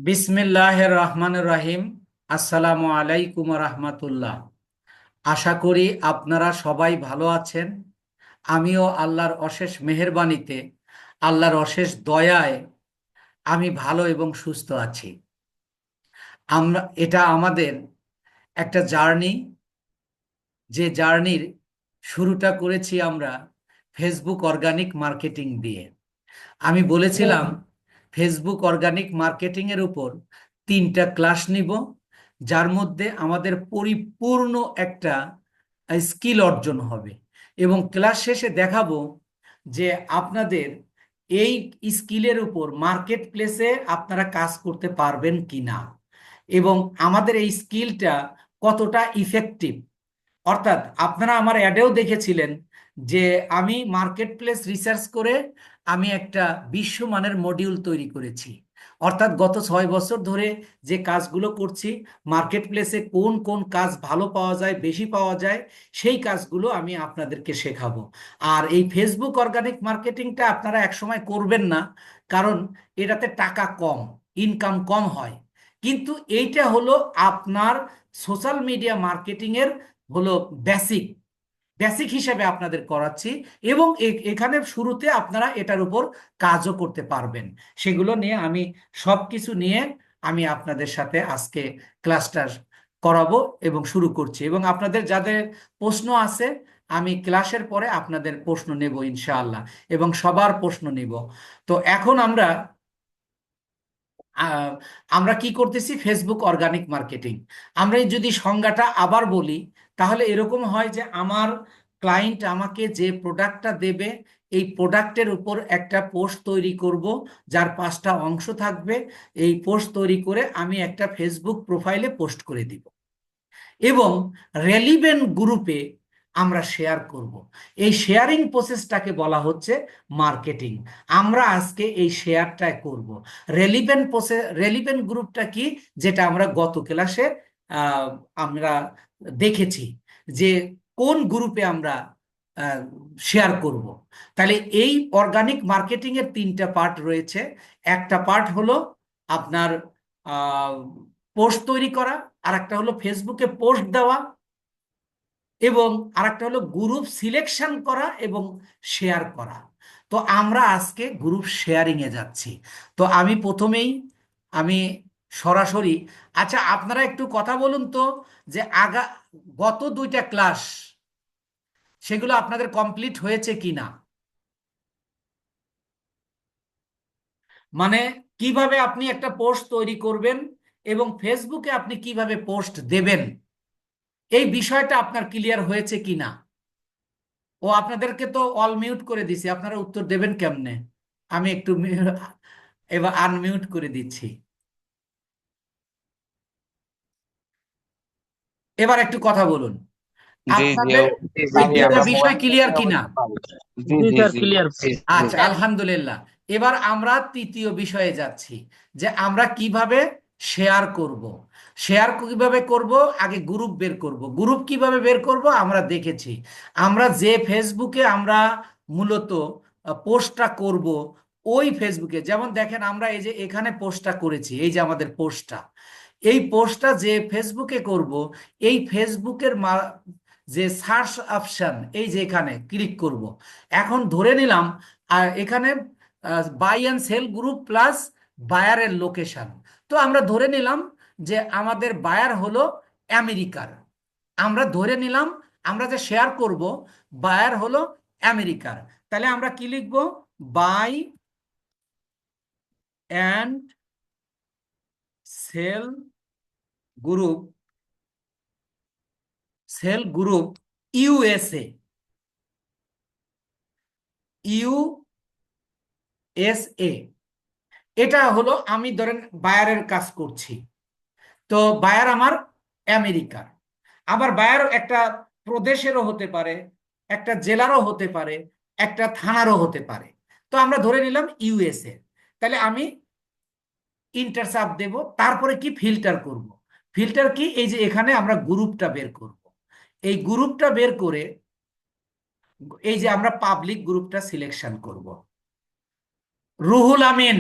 বিসমিল্লাহির রহমানির রহিম। আসসালামু আলাইকুম রহমতুল্লাহ। আশা করি আপনারা সবাই ভালো আছেন। আমিও আল্লাহর অশেষ মেহেরবানিতে, আল্লাহর অশেষ দয়ায় আমি ভালো এবং সুস্থ আছি। এটা আমাদের একটা জার্নি, যে জার্নির শুরুটা করেছি আমরা ফেসবুক অর্গানিক মার্কেটিং দিয়ে। আমি বলেছিলাম ফেসবুক অর্গানিক মার্কেটিং এর উপর 3টা ক্লাস নিব, যার মধ্যে আমাদের পরিপূর্ণ একটা স্কিল অর্জন হবে এবং ক্লাস শেষে দেখাবো যে আপনাদের এই স্কিলের উপর মার্কেট প্লেসে আপনারা কাজ করতে পারবেন কিনা এবং আমাদের এই স্কিলটা কতটা ইফেক্টিভ। অর্থাৎ আপনারা আমার অ্যাডেও দেখেছিলেন যে আমি মার্কেট প্লেস রিসার্চ করে আমি একটা বিশ্বমানের মডিউল তৈরি করেছি। অর্থাৎ গত 6 বছর ধরে যে কাজগুলো করছি, মার্কেট প্লেসে কোন কোন কাজ ভালো পাওয়া যায়, বেশি পাওয়া যায়, সেই কাজগুলো আমি আপনাদেরকে শেখাবো। আর এই ফেসবুক অর্গানিক মার্কেটিংটা আপনারা একসময় করবেন না, কারণ এটাতে টাকা কম, ইনকাম কম হয়। কিন্তু এইটা হলো আপনার সোশ্যাল মিডিয়া মার্কেটিংয়ের হলো বেসিক বেসিক হিসেবে আপনাদের করাচ্ছি এবং এখানে শুরুতে আপনারা এটার উপর কাজও করতে পারবেন। সেগুলো নিয়ে আমি সব কিছু নিয়ে আমি আপনাদের সাথে আজকে ক্লাসটা করাবো এবং শুরু করছি, এবং আপনাদের যাদের প্রশ্ন আছে আমি ক্লাসের পরে আপনাদের প্রশ্ন নেব ইনশাআল্লাহ, এবং সবার প্রশ্ন নেব। তো এখন আহ, আমরা কি করতেছি, ফেসবুক অর্গানিক মার্কেটিং। আমরা এই যদি সংজ্ঞাটা আবার বলি, তাহলে এরকম হয় যে আমার ক্লায়েন্ট আমাকে যে প্রোডাক্টটা দেবে, এই প্রোডাক্টের উপর একটা পোস্ট তৈরি করব, যার 5টা অংশ থাকবে। এই পোস্ট তৈরি করে আমি একটা ফেসবুক প্রোফাইলে পোস্ট করে দিব এবং রেলিভেন্ট গ্রুপে আমরা শেয়ার করব। এই শেয়ারিং প্রসেসটাকে বলা হচ্ছে মার্কেটিং। আমরা আজকে এই শেয়ারটা করব। রেলিভেন্ট গ্রুপটা কি, যেটা আমরা গত ক্লাসে আহ, আমরা দেখেছি যে কোন গ্রুপে আমরা শেয়ার করব। তাহলে এই অর্গানিক মার্কেটিং এর 3টা পার্ট রয়েছে। একটা পার্ট হলো আপনার পোস্ট তৈরি করা, আর একটা হলো ফেসবুকে পোস্ট দেওয়া, এবং আরেকটা হলো গ্রুপ সিলেকশন করা এবং শেয়ার করা। তো আমরা আজকে গ্রুপ শেয়ারিং এ যাচ্ছি। তো আমি প্রথমেই আমি সরাসরি, আচ্ছা আপনারা একটু কথা বলুন তো, যে গত 2টা ক্লাস সেগুলো আপনাদের কমপ্লিট হয়েছে কিনা, মানে কিভাবে আপনি একটা পোস্ট তৈরি করবেন এবং ফেসবুকে আপনি কিভাবে পোস্ট দেবেন, এই বিষয়টা আপনার ক্লিয়ার হয়েছে কিনা। ও আপনাদেরকে তো অল মিউট করে দিছি, আপনারা উত্তর দেবেন কেমনে? আমি একটু এবার আনমিউট করে দিচ্ছি। এবার একটু কথা বলুন, জি জি আপনাদের জি জি এই জি, দুইটা আমরা বিষয় মোবাইল ক্লিয়ার থেকে কিনা? অবশ্যই পাবো। জি জি জি স্যার, জি ক্লিয়ার। জি জি। আচ্ছা, আলহামদুলিল্লাহ। এবার আমরা তৃতীয় বিষয়ে যাচ্ছি, যে আমরা কিভাবে শেয়ার করব। শেয়ার কিভাবে করব, আগে গ্রুপ বের করব। গ্রুপ কিভাবে বের করব আমরা দেখেছি। আমরা যে ফেসবুকে আমরা মূলত পোস্টটা করব, ওই ফেসবুকে যেমন দেখেন আমরা এই যে এখানে পোস্টটা করেছি, এই যে আমাদের পোস্টটা, এই পোস্টটা যে ফেসবুকে করব, এই ফেসবুকের যে সার্চ অপশন, এই যে এখানে ক্লিক করব। এখন ধরে নিলাম আর এখানে buy and sell group plus বায়ারের লোকেশন। তো আমরা ধরে নিলাম যে আমাদের বায়ার হলো আমেরিকার। আমরা ধরে নিলাম আমরা যে শেয়ার করব, বায়ার হলো আমেরিকার। তাহলে আমরা কি লিখব, buy and sell group, sell group USA, USA. এটা হলো, আমি ধরেন বায়ারের কাজ করছি, তো বায়ার আমার আমেরিকার। আবার বায়ার একটা প্রদেশেরও হতে পারে, একটা জেলারও হতে পারে, একটা থানারও হতে পারে। তো আমরা ধরে নিলাম ইউএসএ। তাহলে আমি ইন্টার চাপ দেব, তারপরে কি ফিল্টার করব। ফিল্টার কি, এই যে এখানে আমরা গ্রুপটা বের করব। এই গ্রুপটা বের করে এই যে আমরা পাবলিক গ্রুপটা সিলেকশন করব। রুহুল আমিন,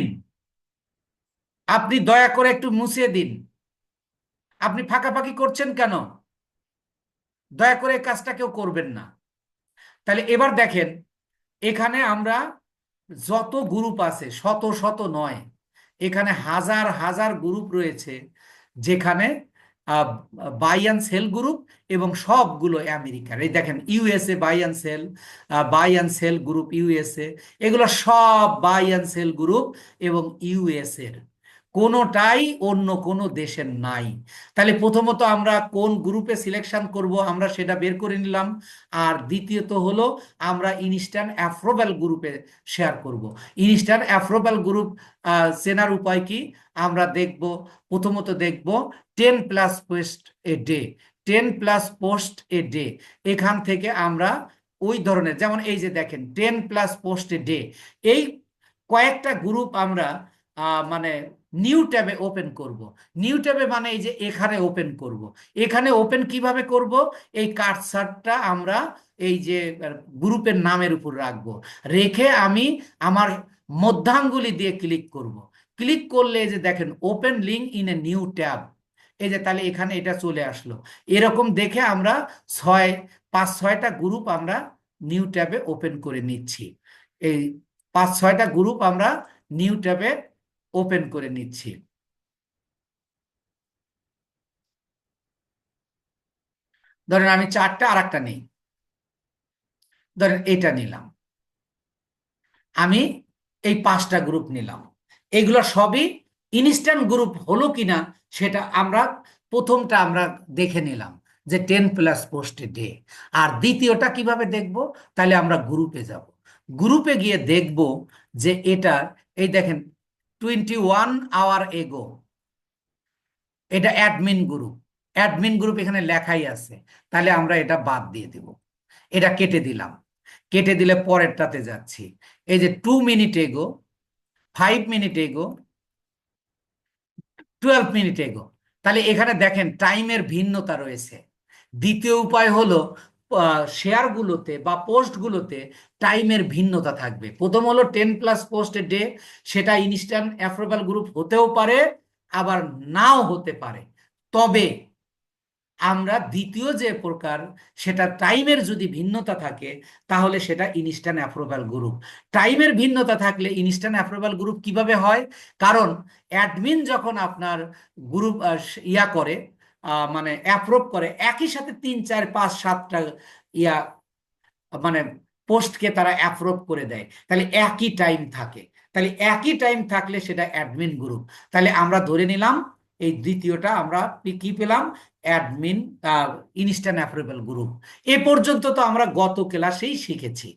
আপনি দয়া করে একটু মুছিয়ে দিন। আপনি ফাঁকাফাঁকি করছেন কেন? দয়া করে এই কাজটা কেউ করবেন না। তাহলে এবার দেখেন, এখানে আমরা যত গ্রুপ আছে, শত শত নয়, এখানে হাজার হাজার গ্রুপ রয়েছে, যেখানে বাই অ্যান্ড সেল গ্রুপ, এবং সবগুলো আমেরিকার। এই দেখেন USA buy and sell group USA, এগুলো সব বাই অ্যান্ড সেল গ্রুপ এবং ইউএসএ এর, কোনোটাই অন্য কোনো দেশের নাই। তাহলে প্রথমত আমরা কোন গ্রুপে সিলেকশন করব আমরা সেটা বের করে নিলাম। আর দ্বিতীয়ত হলো আমরা ইনস্ট্যান্ট অ্যাপ্রুভাল গ্রুপে শেয়ার করব। ইনস্ট্যান্ট অ্যাপ্রুভাল গ্রুপ চেনার উপায় কি? আমরা দেখব, প্রথমত দেখব 10+ post a day, 10+ post a day. এখান থেকে আমরা ওই ধরনের, যেমন এই যে দেখেন 10+পোস্ট এ ডে, এই কয়েকটা গ্রুপ আমরা মানে নিউ ট্যাবে ওপেন করব। নিউ ট্যাবে মানে এই যে এখানে ওপেন করব। এখানে ওপেন কিভাবে করব? এই কার্সারটা আমরা এই যে গ্রুপের নামের উপর রাখবো, রেখে আমি আমার মধ্যাঙ্গুলি দিয়ে ক্লিক করব। ক্লিক করলে এই যে দেখেন open link in a new tab, এই যে তাহলে এখানে এটা চলে আসলো। এরকম দেখে আমরা 5-6টা গ্রুপ আমরা নিউ ট্যাবে ওপেন করে নিচ্ছি। এই 5-6টা গ্রুপ আমরা নিউ ট্যাবে ওপেন করে নিচ্ছি। ধরেন আমি 4টা, আর একটা নেই, ধরেন এটা নিলাম, আমি এই 5টা গ্রুপ নিলাম। এগুলো সবই ইনস্ট্যান্ট গ্রুপ হলো কিনা সেটা আমরা প্রথমটা আমরা দেখে নিলাম, যে 10+পোস্ট এ ডে। আর দ্বিতীয়টা কিভাবে দেখব? তাহলে আমরা গ্রুপে যাব, গ্রুপে গিয়ে দেখব যে এটা, এই দেখেন 21 আওয়ার এগো, এটা অ্যাডমিন গ্রুপ। অ্যাডমিন গ্রুপ এখানে লেখাই আছে, তাহলে আমরা এটা বাদ দিয়ে দেব, এটা কেটে দিলাম। কেটে দিলে পরেরটাতে যাচ্ছি, এই যে 2 মিনিট এগো, 5 মিনিট এগো, 12 মিনিট এগো। তাহলে এখানে দেখেন টাইমের ভিন্নতা রয়েছে। দ্বিতীয় উপায় হলো শেয়ারগুলোতে বা পোস্টগুলোতে টাইমের ভিন্নতা থাকবে। প্রথম হলো 10+পোস্ট এ ডে, সেটা ইনস্ট্যান্ট অ্যাপ্রুভাল গ্রুপ হতেও পারে, আবার নাও হতে পারে। তবে আমরা দ্বিতীয় যে প্রকার, সেটা টাইমের যদি ভিন্নতা থাকে তাহলে সেটা ইনস্ট্যান্ট অ্যাপ্রুভাল গ্রুপ। টাইমের ভিন্নতা থাকলে ইনস্ট্যান্ট অ্যাপ্রুভাল গ্রুপ কিভাবে হয়? কারণ অ্যাডমিন যখন আপনার গ্রুপ করে, মানে অ্যাপ্রুভ করে, একই সাথে 3-4-5-7টা ইয়া মানে পোস্টকে তারা অ্যাপ্রুভ করে দেয়, তাহলে একই টাইম থাকে। তাহলে একই টাইম থাকলে সেটা অ্যাডমিন গ্রুপ। তাহলে আমরা ধরে নিলাম এই দ্বিতীয়টা আমরা কি পেলাম? Admin instant approval group. এ পর্যন্ত তো আমরা গত ক্লাসেই শিখেছি।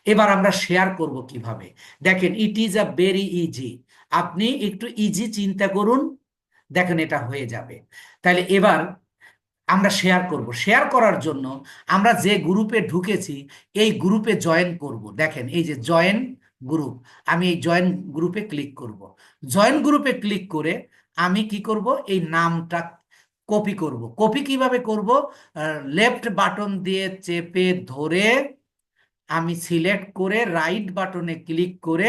এবার আমরা শেয়ার করব কিভাবে। দেখেন ইট ইজ আ ভেরি ইজি। আপনি একটু ইজি চিন্তা করুন, দেখেন এটা হয়ে যাবে। তাহলে এবার আমরা শেয়ার করব। শেয়ার করার জন্য আমরা যে গ্রুপে ঢুকেছি এই গ্রুপে জয়েন করব। দেখেন এই যে জয়েন গ্রুপ, আমি এই জয়েন গ্রুপে ক্লিক করব। জয়েন গ্রুপে ক্লিক করে আমি কি করব? এই নামটা কপি করব। কপি কিভাবে করব? লেফট বাটন দিয়ে চেপে ধরে আমি সিলেক্ট করে রাইট বাটনে ক্লিক করে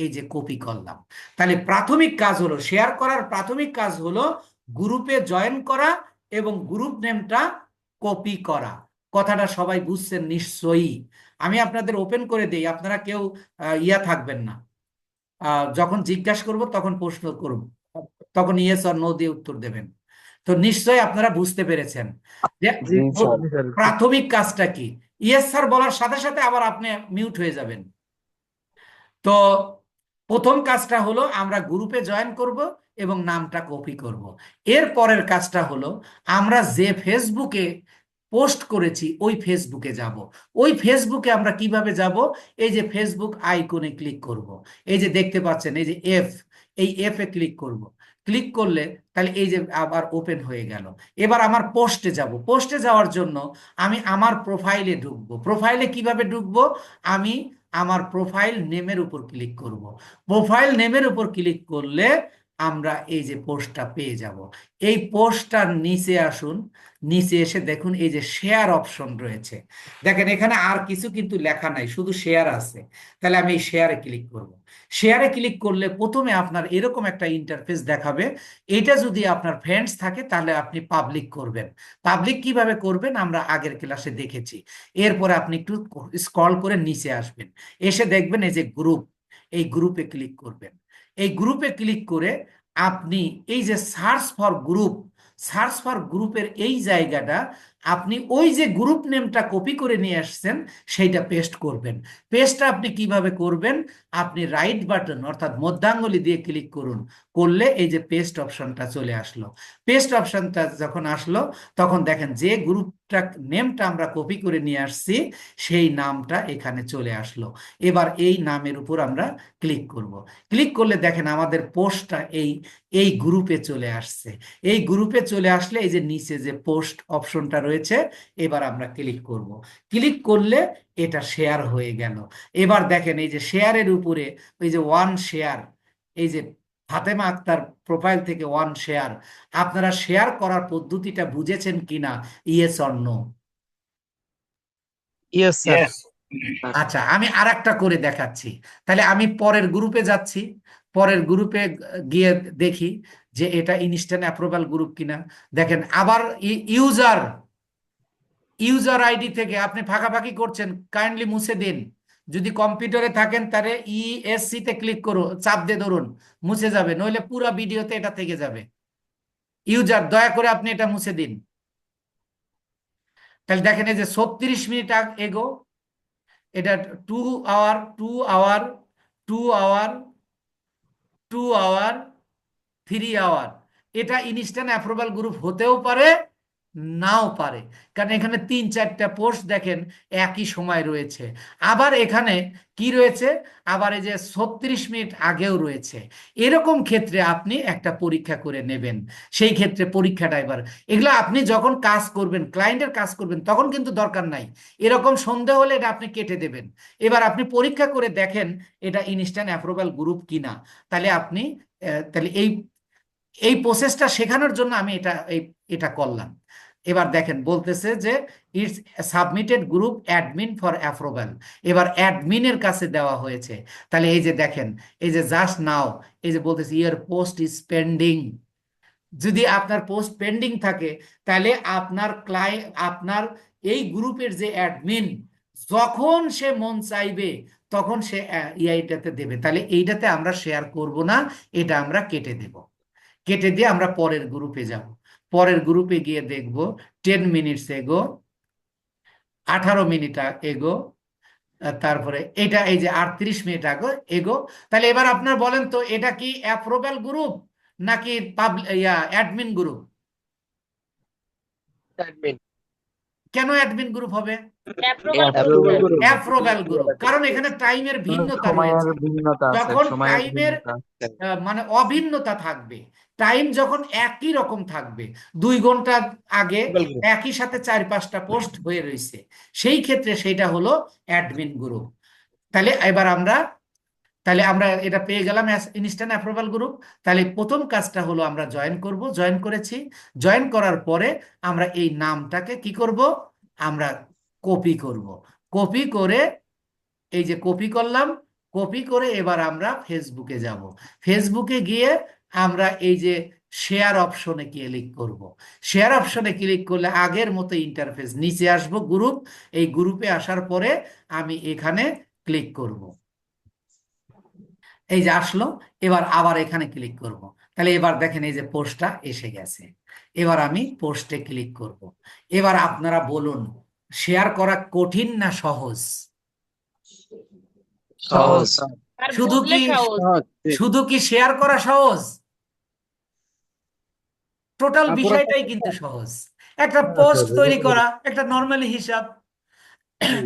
এই যে কপি করলাম। তাহলে প্রাথমিক কাজ হলো, শেয়ার করার প্রাথমিক কাজ হলো গ্রুপে জয়েন করা এবং গ্রুপ নেমটা কপি করা। কথাটা সবাই বুঝছেন নিশ্চয়ই? আমি আপনাদের ওপেন করে দেই, আপনারা কেউ ইয়া থাকবেন না। যখন জিজ্ঞাসা করব তখন প্রশ্ন করব, তখন ইয়েস অর নো দিয়ে উত্তর দেবেন। তো নিশ্চয়ই আপনারা বুঝতে পেরেছেন যে জি স্যার। প্রাথমিক কাজটা কি। ইয়েস স্যার বলার সাথে সাথে আবার আপনি মিউট হয়ে যাবেন। তো প্রথম কাজটা হলো আমরা গ্রুপে জয়েন করব এবং নামটা কপি করব। এর পরের কাজটা হলো আমরা যে ফেসবুকে পোস্ট করেছি ওই ফেসবুকে যাব। ওই ফেসবুকে আমরা কিভাবে যাব? এই যে ফেসবুক আইকনে ক্লিক করব, এই যে দেখতে পাচ্ছেন এই যে এই এফ এ ক্লিক করব। ক্লিক করলে তাহলে এই যে আবার ওপেন হয়ে গেল। এবার আমার পোস্টে যাব। পোস্টে যাওয়ার জন্য আমি আমার প্রোফাইলে ঢুকবো। প্রোফাইলে কিভাবে ঢুকবো? আমি আমার প্রোফাইল নেমের উপর ক্লিক করব। প্রোফাইল নেমের উপর ক্লিক করলে আমরা এই যে পোস্টটা পেয়ে যাব। এই পোস্টটার নিচে আসুন, নিচে এসে দেখুন এই যে শেয়ার অপশন রয়েছে। দেখেন এখানে আর কিছু কিন্তু লেখা নাই, শুধু শেয়ার আছে। তাহলে আমি এই শেয়ারে ক্লিক করব। শেয়ারে ক্লিক করলে প্রথমে আপনার এরকম একটা ইন্টারফেস দেখাবে। এটা যদি আপনার ফ্রেন্ডস থাকে তাহলে আপনি পাবলিক করবেন। পাবলিক কিভাবে করবেন আমরা আগের ক্লাসে দেখেছি। এরপরে আপনি একটু স্ক্রল করে নিচে আসবেন, এসে দেখবেন এই যে গ্রুপ, এই গ্রুপে ক্লিক করবেন। এই গ্রুপে ক্লিক করে আপনি এই যে search for group, search for গ্রুপের এই জায়গাটা আপনি ওই যে গ্রুপ নেমটা কপি করে নিয়ে আসছেন সেইটা পেস্ট করবেন। পেস্টটা আপনি কিভাবে করবেন, আপনি রাইট বাটন অর্থাৎ মধ্যাঙ্গুলি দিয়ে ক্লিক করুন, করলে এই যে পেস্ট অপশনটা চলে আসলো। পেস্ট অপশনটা যখন আসলো তখন দেখেন যে গ্রুপটা নেমটা আমরা কপি করে নিয়ে আসছি সেই নামটা এখানে চলে আসলো। এবার এই নামের উপর আমরা ক্লিক করব। ক্লিক করলে দেখেন আমাদের পোস্টটা এই এই গ্রুপে চলে আসছে। এই গ্রুপে চলে আসলে এই যে নিচে যে পোস্ট অপশনটা রয়েছে, এবার আমরা ক্লিক করব। ক্লিক করলে এটা শেয়ার হয়ে গেল। এবার দেখেন এই যে শেয়ারের উপরে ওই যে ওয়ান শেয়ার, এই যে ফাতেমা আক্তার প্রোফাইল থেকে ওয়ান শেয়ার, আপনারা শেয়ার করার পদ্ধতিটা বুঝেছেন কিনা, yes or no? Yes sir. আচ্ছা, আমি আর একটা করে দেখাচ্ছি। তাহলে আমি পরের গ্রুপে যাচ্ছি, পরের গ্রুপে গিয়ে দেখি যে এটা ইনস্ট্যান্ট অ্যাপ্রুভাল গ্রুপ কিনা। দেখেন আবার ইউজার, ইউজার আইডি থেকে আপনি ফাঁকাফাঁকি করছেন, কাইন্ডলি মুছে দিন। যদি কম্পিউটারে থাকেন তাহলে ইএসসি তে ক্লিক করুন, চাপ দিয়ে ধরুন, মুছে যাবে, নইলে পুরো ভিডিওতে এটা থেকে যাবে। ইউজার দয়া করে আপনি এটা মুছে দিন। তাহলে দেখেন এই যে 36 মিনিট এগো, এটা 2 hour, 2 hour, 2 hour, 2 hour, 3 hour. এটা ইনস্ট্যান্ট অ্যাপ্রুভাল গ্রুপ হতেও পারে, নাও পারে, কারণ এখানে 3-4টা পোস্ট দেখেন একই সময় রয়েছে। আবার এখানে কি রয়েছে, আবার এই যে 36 মিনিট আগেও রয়েছে। এরকম ক্ষেত্রে আপনি একটা পরীক্ষা করে নেবেন। সেই ক্ষেত্রে পরীক্ষাটা এবার, এগুলো আপনি যখন কাজ করবেন, ক্লায়েন্টের কাজ করবেন, তখন কিন্তু দরকার নাই। এরকম সন্দেহ হলে এটা আপনি কেটে দেবেন। এবার আপনি পরীক্ষা করে দেখেন এটা ইনস্ট্যান্ট অ্যাপ্রুভাল গ্রুপ কিনা। তাহলে আপনি তাহলে এই এই প্রসেসটা শেখানোর জন্য আমি এটা করলাম। এবার দেখেন বলতেছে যে it's submitted group admin for approval. এবার অ্যাডমিনের কাছে দেওয়া হয়েছে। তাহলে এই যে দেখেন এই যে জাস্ট নাও, এই যে বলতেছে ইয়ার পোস্ট ইজ পেন্ডিং। যদি আপনার পোস্ট পেন্ডিং থাকে তাহলে আপনার ক্লায়েন্ট, আপনার এই গ্রুপের যে অ্যাডমিন, যখন সে মন চাইবে তখন সে ইআইটাতে দেবে। তাহলে এইটাতে আমরা শেয়ার করব না, এটা আমরা কেটে দেব। কেটে দিয়ে আমরা পরের গ্রুপে যাব। পরের গ্রুপে গিয়ে দেখব 10 মিনিটস এগো, 18 মিনিট এগো, তারপরে এটা এই যে 38 মিনিট আগে এগো। তাহলে এবার আপনার বলেন তো এটা কি অ্যাপ্রুভাল গ্রুপ নাকি অ্যাডমিন গ্রুপ? অ্যাডমিন। কেন অ্যাডমিন গ্রুপ হবে? Approval group. অ্যাপ্রুভাল গ্রুপ, কারণ এখানে টাইমের ভিন্নতা সময়ের রয়েছে। ভিন্নতা আছে, যখন সময়ের টাইমের ভিন্নতা। মানে অভিন্নতা থাকবে, টাইম যখন একই রকম থাকবে, 2 ঘন্টা আগে একই সাথে 4-5টা পোস্ট হয়ে রয়েছে, সেই ক্ষেত্রে সেটা হলো অ্যাডমিন গ্রুপ। তাহলে এবার আমরা এটা পেয়ে গেলাম ইনস্ট্যান্ট অ্যাপ্রুভাল গ্রুপ। তাহলে প্রথম কাজটা হলো আমরা জয়েন করব, জয়েন করেছি। জয়েন করার পরে আমরা এই নামটাকে কি করব, আমরা কপি করব। কপি করে এই যে কপি করলাম, কপি করে এবার আমরা ফেসবুকে যাব। ফেসবুকে গিয়ে আমরা এই যে শেয়ার অপশনে ক্লিক করব। শেয়ার অপশনে ক্লিক করলে আগের মতো ইন্টারফেস, নিচে আসব গ্রুপ, এই গ্রুপে আসার পরে আমি এখানে ক্লিক করব। এই যে আসলো, এবার আবার এখানে ক্লিক করব। তাহলে এবার দেখেন এই যে পোস্টটা এসে গেছে। এবার আমি পোস্টে ক্লিক করব। এবার আপনারা বলুন শেয়ার করা কঠিন না সহজ? সহজ। শুধু কি শুধু কি শেয়ার করা সহজ? টোটাল বিষয়টাই কিন্তু সহজ। একটা পোস্ট তৈরি করা একটা নর্মালি হিসাব,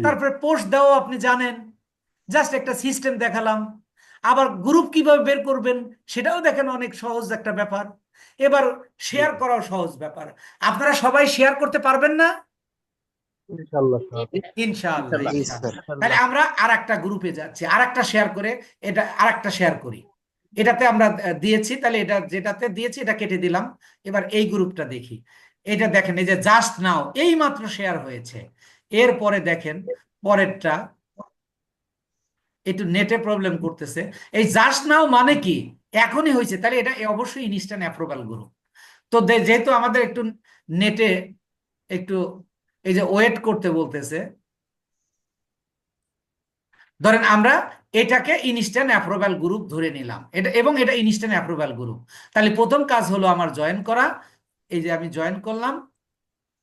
তারপরে পোস্ট দেওয়া আপনি জানেন, জাস্ট একটা সিস্টেম দেখালাম। আবার গ্রুপ কিভাবে বের করবেন সেটাও দেখেন, অনেক সহজ একটা ব্যাপার। এবার শেয়ার করাও সহজ ব্যাপার। আপনারা সবাই শেয়ার করতে পারবেন না? ইনশাআল্লাহ ইনশাআল্লাহ, জি ইনশাআল্লাহ। স্যার। তাহলে আমরা আর একটা গ্রুপে যাচ্ছি, আর একটা শেয়ার করে, এটা আর একটা শেয়ার করি। এটাতে আমরা দিয়েছি, তাহলে এটা যেটাতে দিয়েছি এটা কেটে দিলাম। এবার এই গ্রুপটা দেখি। এটা দেখেন, এই যে জাস্ট নাও এই মাত্র শেয়ার হয়েছে। এরপরে দেখেন পরেরটা, একটু নেটে প্রবলেম করতেছে। এই জাস্ট নাও মানে কি, এখনই হয়েছে, তাহলে এটা অবশ্যই ইনস্ট্যান্ট অ্যাপ্রুভাল গ্রুপ। তো যেহেতু আমাদের একটু নেটে একটু এই যে ওয়েট করতে বলতেছে, ধরেন আমরা এটাকে ইনস্ট্যান্ট অ্যাপ্রুভাল গ্রুপ ধরে নিলাম, এটা এবং এটা ইনস্ট্যান্ট অ্যাপ্রুভাল গ্রুপ। তাহলে প্রথম কাজ হলো আমার জয়েন করা। এই যে আমি জয়েন করলাম,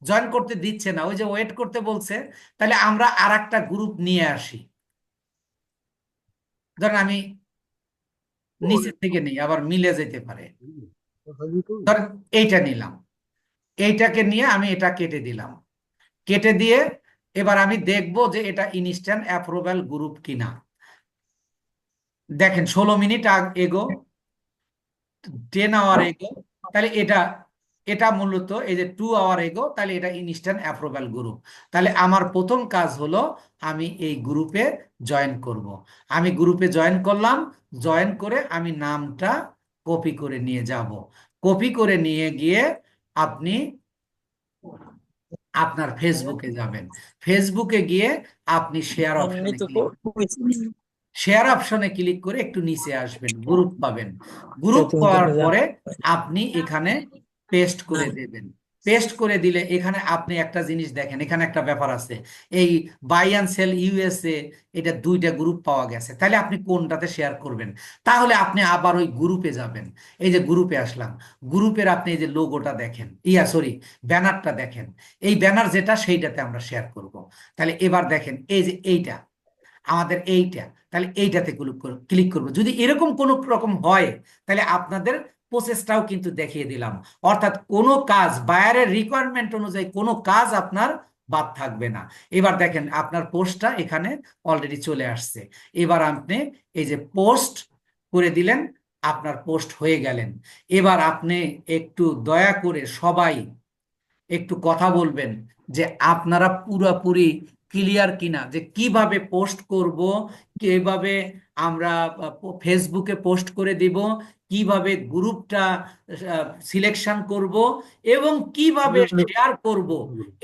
জয়েন করতে দিচ্ছে না, ওই যে ওয়েট করতে বলছে। তাহলে আমরা আর একটা গ্রুপ নিয়ে আসি। ধরেন আমি নিচের থেকে নেই, আবার মিলে যেতে পারে। ধরেন এইটা নিলাম, এইটাকে নিয়ে আমি এটা কেটে দিলাম। কেটে দিয়ে এবার আমি দেখব যে এটা ইনস্ট্যান্ট অ্যাপ্রুভাল গ্রুপ কিনা। দেখেন 16 মিনিট এগো, 10 আওয়ার এগো। তাহলে এটা এটা মূলত এই যে 2 আওয়ার এগো, তাহলে এটা ইনস্ট্যান্ট অ্যাপ্রুভাল গ্রুপ। তাহলে আমার প্রথম কাজ হলো আমি এই গ্রুপে জয়েন করব। আমি গ্রুপে জয়েন করলাম, জয়েন করে আমি নামটা কপি করে নিয়ে যাব। কপি করে নিয়ে গিয়ে আপনি আপনার ফেসবুকে যাবেন। ফেসবুকে গিয়ে আপনি শেয়ার অপশনে ক্লিক, শেয়ার অপশনে ক্লিক করে একটু নিচে আসবেন, গ্রুপ পাবেন। গ্রুপ পাওয়ার পরে আপনি এখানে পেস্ট করে দেবেন। পেস্ট করে দিলে এখানে আপনি একটা জিনিস দেখেন, এখানে একটা ব্যাপার আছে, এই বাই অ্যান্ড সেল ইউএসএ, এটা দুইটা গ্রুপ পাওয়া গেছে। তাহলে আপনি কোনটাতে শেয়ার করবেন? তাহলে আপনি আবার ওই গ্রুপে যাবেন। এই যে গ্রুপে আসলাম, গ্রুপের আপনি এই যে লোগোটা দেখেন, সরি, ব্যানারটা দেখেন, এই ব্যানার যেটা সেইটাতে আমরা শেয়ার করব। তাহলে এবার দেখেন এই যে এইটা আমাদের এইটা, তাহলে এইটাতে ক্লিক করবো। যদি এরকম কোনো রকম হয়, তাহলে আপনাদের প্রসেসটাও কিন্তু দেখিয়ে দিলাম। অর্থাৎ কোনো কাজ বায়ারের রিকোয়ারমেন্ট অনুযায়ী কোনো কাজ আপনার বাদ থাকবে না। এবার দেখেন আপনার পোস্টটা এখানে অলরেডি চলে আসছে। এবার আপনি এই যে পোস্ট করে দিলেন, আপনার পোস্ট হয়ে গেলেন। এবার আপনি একটু দয়া করে সবাই একটু কথা বলবেন যে আপনারা পুরোপুরি ক্লিয়ার কিনা, যে কিভাবে পোস্ট করব, কিভাবে আমরা ফেসবুকে পোস্ট করে দিব, কিভাবে গ্রুপটা সিলেকশন করব এবং কিভাবে শেয়ার করব।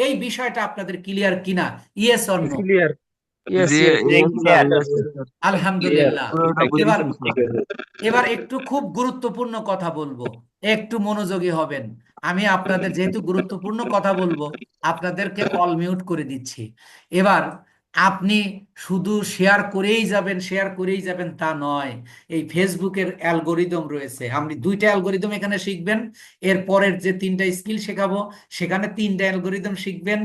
এই বিষয়টা আপনাদের ক্লিয়ার কিনা? Yes or no? Clear. Yes জি yes yes sir, clear. yes sir. আলহামদুলিল্লাহ। পুরোটা এবার বুঝেছেন sir? এবার একটু খুব গুরুত্বপূর্ণ কথা বলবো, একটু মনোযোগী হবেন। আমি আপনাদের যেহেতু গুরুত্বপূর্ণ কথা বলবো, আপনাদেরকে অল মিউট করে দিচ্ছি। এবার আপনি শুধু শেয়ার করেই যাবেন, শেয়ার করেই যাবেন তা নয়। এই ফেসবুকের অ্যালগোরিদম রয়েছে, আপনি দুইটা অ্যালগোরিদম এখানে শিখবেন। এর পরের যে তিনটা স্কিল শেখাবো সেখানে তিনটা অ্যালগোরিদম শিখবেন।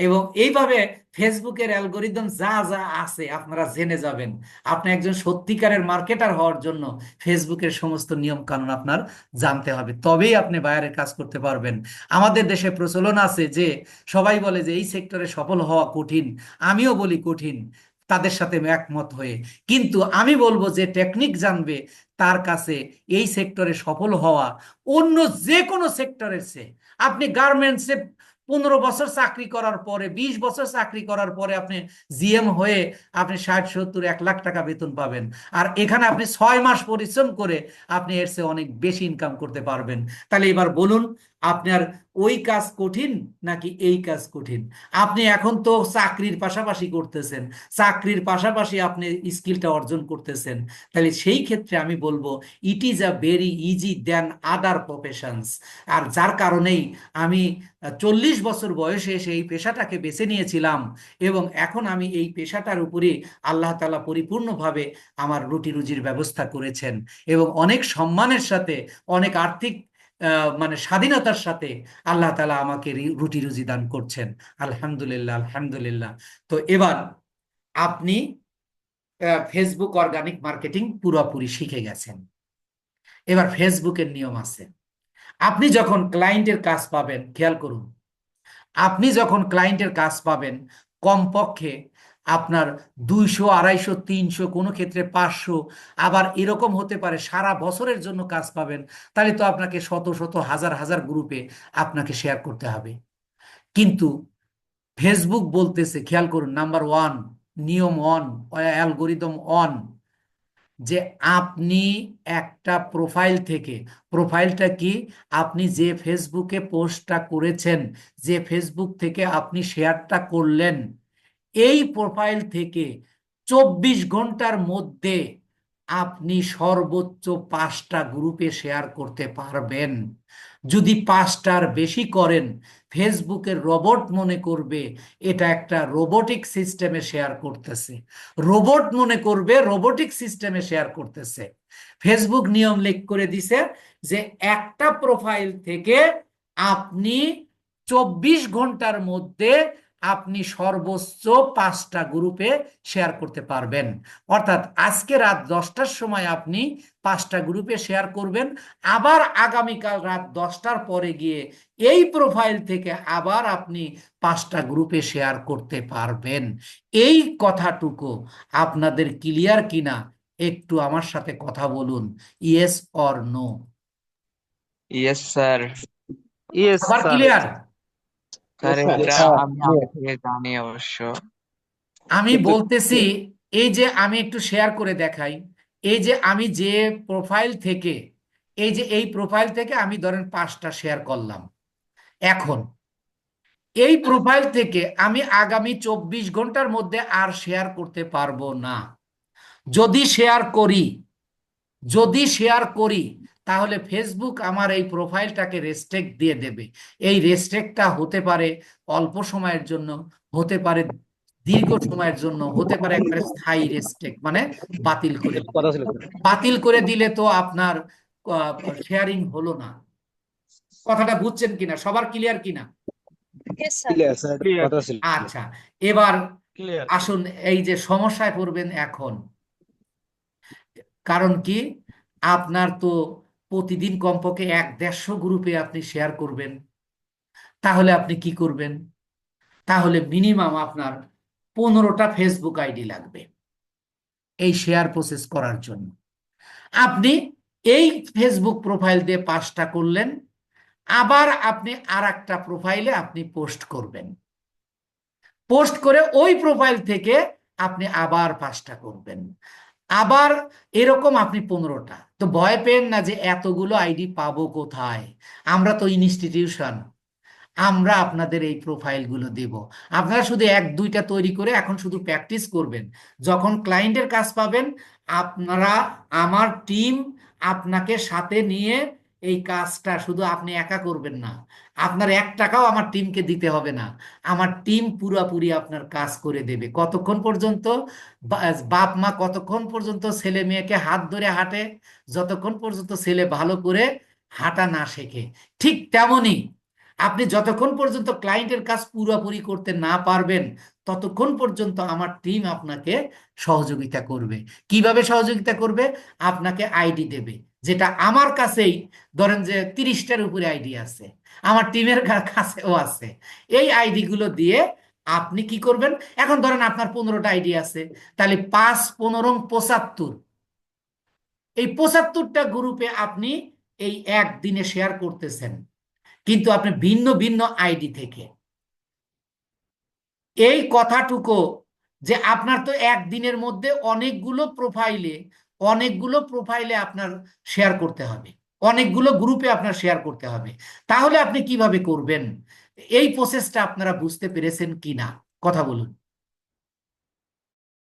এবং এইভাবে ফেসবুকের অ্যালগোরিদম যা যা আছে আপনারা জেনে যাবেন। আপনি একজন সত্যিকারের মার্কেটার হওয়ার জন্য ফেসবুকের সমস্ত নিয়ম কানুন আপনার জানতে হবে, তবেই আপনি বায়ারের কাজ করতে পারবেন। আমাদের দেশে প্রচলন আছে যে সবাই বলে যে এই সেক্টরে সফল হওয়া কঠিন, আমিও বলি কঠিন তাদের সাথে একমত হয়ে। কিন্তু আমি বলবো যে টেকনিক জানবে তার কাছে এই সেক্টরে সফল হওয়া অন্য যে কোনো সেক্টরের চেয়ে, আপনি গার্মেন্টসে 15 বছর চাকরি করার পরে, 20 বছর চাকরি করার পরে আপনি জিএম হয়ে আপনি 60, 70, 1 লাখ টাকা বেতন পাবেন। আর এখানে আপনি 6 মাস পরিশ্রম করে আপনি এর চেয়ে অনেক বেশি ইনকাম করতে পারবেন। তাহলে এবার বলুন, আপনার ওই কাজ কঠিন নাকি এই কাজ কঠিন? আপনি এখন তো চাকরির পাশাপাশি করতেছেন, চাকরির পাশাপাশি আপনি স্কিলটা অর্জন করতেছেন। তাহলে সেই ক্ষেত্রে আমি বলবো it is a very easy than other professions. আর যার কারণেই আমি 40 বছর বয়সে এসে এই পেশাটাকে বেছে নিয়েছিলাম এবং এখন আমি এই পেশাটার উপরে আল্লাহ তাআলা পরিপূর্ণভাবে আমার রুটি রুজির ব্যবস্থা করেছেন এবং অনেক সম্মানের সাথে, অনেক আর্থিক মানে স্বাধীনতার সাথে আল্লাহ তাআলা আমাকে রুটি রুজি দান করছেন। আলহামদুলিল্লাহ, আলহামদুলিল্লাহ। তো এবার আপনি ফেসবুক অর্গানিক মার্কেটিং পুরোপুরি শিখে গেছেন। এবার ফেসবুকের নিয়ম আছে। আপনি যখন ক্লায়েন্টের কাজ পাবেন, খেয়াল করুন, আপনি যখন ক্লায়েন্টের কাজ পাবেন কমপক্ষে আপনার 200, 250, 300, কোনো ক্ষেত্রে 500, আবার এরকম হতে পারে সারা বছরের জন্য কাজ পাবেন, তাহলে তো আপনাকে শত শত হাজার হাজার গ্রুপে আপনাকে শেয়ার করতে হবে। কিন্তু ফেসবুক বলতেছে, খেয়াল করুন, নাম্বার ওয়ান, নিয়ম অন, অ্যালগোরিদম অন, যে আপনি একটা প্রোফাইল থেকে, প্রোফাইলটা কি, আপনি যে ফেসবুকে পোস্টটা করেছেন, যে ফেসবুক থেকে আপনি শেয়ারটা করলেন, এই প্রোফাইল থেকে 24 ঘন্টার মধ্যে আপনি সর্বোচ্চ 5টা গ্রুপে শেয়ার করতে পারবেন। যদি 5টার বেশি করেন, ফেসবুকের রোবট মনে করবে এটা একটা রোবোটিক সিস্টেমে শেয়ার করতেছে, রোবট মনে করবে রোবোটিক সিস্টেমে শেয়ার করতেছে। ফেসবুক নিয়ম লিক করে দিছে যে একটা প্রোফাইল থেকে আপনি 24 ঘন্টার মধ্যে আপনি সর্বোচ্চ 5টা গ্রুপে শেয়ার করতে পারবেন। অর্থাৎ আজকে রাত 10টার সময় আপনি 5টা গ্রুপে শেয়ার করবেন, আবার আগামীকাল রাত 10টার পরে গিয়ে এই প্রোফাইল থেকে আবার আপনি 5টা গ্রুপে শেয়ার করতে পারবেন। এই কথাটুকু আপনাদের ক্লিয়ার কিনা একটু আমার সাথে কথা বলুন, yes or no? Yes sir. Yes আবার স্যার। ক্লিয়ার? Sir sir. এটা স্যার, আমি আগে থেকে জানি অবশ্য। আমি বলতেছি, এই যে আমি একটু শেয়ার করে দেখাই, এই যে আমি যে প্রোফাইল থেকে, এই যে এই প্রোফাইল থেকে আমি ধরেন 5টা শেয়ার করলাম, এখন এই প্রোফাইল থেকে আমি আগামী 24 ঘন্টার মধ্যে আর শেয়ার করতে পারবো না। যদি শেয়ার করি, যদি শেয়ার করি তাহলে ফেসবুক আমার এই প্রোফাইলটাকে রেস্ট্রিক্ট দিয়ে দেবে। এই রেস্ট্রিক্টটা হতে পারে অল্প সময়ের জন্য, হতে পারে দীর্ঘ সময়ের জন্য, হতে পারে একবারে স্থায়ী রেস্ট্রিক্ট, মানে বাতিল করে দিবে। কথা ছিল। বাতিল করে দিলে তো আপনার শেয়ারিং হলো না। কথাটা বুঝছেন কিনা, সবার ক্লিয়ার কিনা? Yes, sir. ক্লিয়ার স্যার, কথা ছিল। আচ্ছা, এবার ক্লিয়ার। আসুন, এই যে সমস্যায় পড়বেন এখন, কারণ কি, আপনার তো প্রতিদিন কমপক্ষে 150 গ্রুপে আপনি শেয়ার করবেন। তাহলে আপনি কি করবেন? তাহলে মিনিমাম আপনার 15টা ফেসবুক আইডি লাগবে এই শেয়ার প্রসেস করার জন্য। আপনি এই ফেসবুক প্রোফাইল দিয়ে 5টা করলেন, আবার আপনি আর একটা প্রোফাইলে আপনি পোস্ট করবেন, পোস্ট করে ওই প্রোফাইল থেকে আপনি আবার 5টা করবেন, আবার এরকম আপনি 15টা। তো ভয় পেন না যে এতগুলো আইডি পাবো কোথায়, আমরা তো ইনস্টিটিউশন, আমরা আপনাদের এই প্রোফাইলগুলো দেব। আপনারা শুধু 1-2টা তৈরি করে এখন শুধু প্র্যাকটিস করবেন। যখন ক্লায়েন্টের কাজ পাবেন, আপনারা, আমার টিম আপনাকে সাথে নিয়ে এই কাজটা শুধু আপনি একা করবেন না, আপনার 1 টাকাও আমার টিমকে দিতে হবে না। আমার টিম পুরোপুরি আপনার কাজ করে দেবে। কতক্ষণ পর্যন্ত? বাপ মা কতক্ষণ পর্যন্ত ছেলে মেয়েকে হাত ধরে হাঁটে? যতক্ষণ পর্যন্ত ছেলে ভালো করে হাঁটা না শেখে। ঠিক তেমনি আপনি যতক্ষণ পর্যন্ত ক্লায়েন্টের কাজ পুরোপুরি করতে না পারবেন, ততক্ষণ পর্যন্ত আমার টিম আপনাকে সহযোগিতা করবে। কিভাবে সহযোগিতা করবে? আপনাকে আইডি দেবে, যেটা আমার কাছেই ধরেন যে 30টার উপরে আইডি আছে, আমার টিমের কাছেও আছে। এই আইডি গুলো দিয়ে আপনি কি করবেন? এখন ধরেন আপনার 15টা আইডি আছে, তাহলে 5-15-75, এই 75টা গ্রুপে আপনি এই একদিনে শেয়ার করতেছেন, কিন্তু আপনি ভিন্ন ভিন্ন আইডি থেকে। এই কথাটুকু যে আপনার তো একদিনের মধ্যে অনেকগুলো প্রোফাইলে আপনার শেয়ার করতে হবে, অনেকগুলো গ্রুপে আপনার শেয়ার করতে হবে। তাহলে আপনি কিভাবে করবেন? এই প্রসেসটা আপনারা বুঝতে পেরেছেন কিনা কথা বলুন।